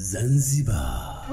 Zanzibar.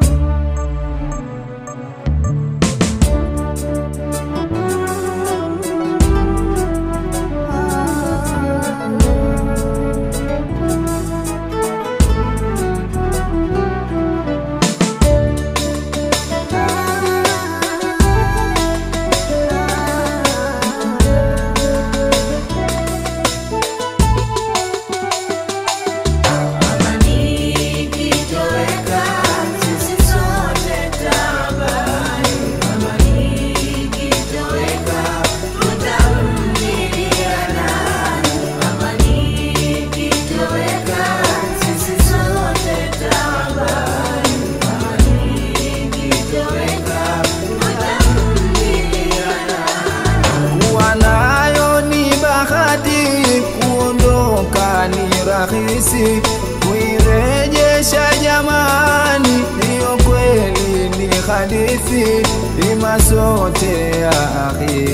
Rahisi kuirejesha jamani, hiyo kweli ni hadithi. Ima sote ya akhi,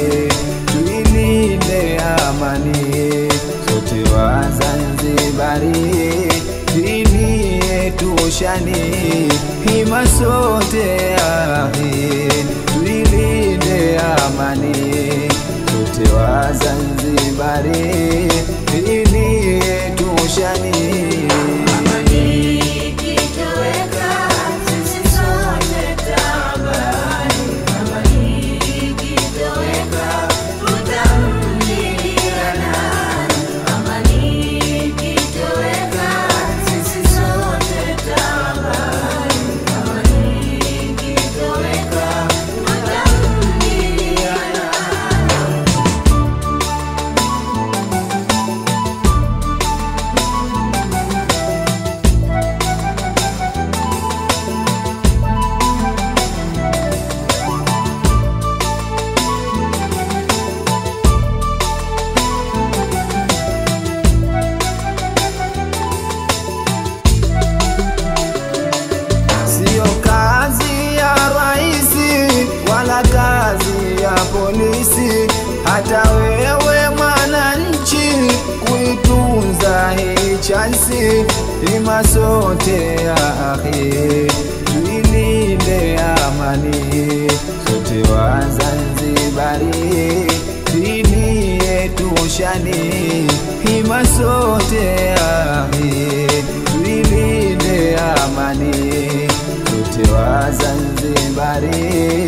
tuilinde amani, sote wa Zanzibari, dini yetu shani. Ima sote ya akhi, tuilinde amani, sote wa Zanzibari, dini yetu shani. Kazi ya polisi, hata wewe mwananchi, kuitunza hii chansi. Ima sote ya akhi, tuilinde amani, sote wa Zanzibari, dini yetu shani. Ima sote ya akhi, tuilinde amani, sote wa Zanzibari,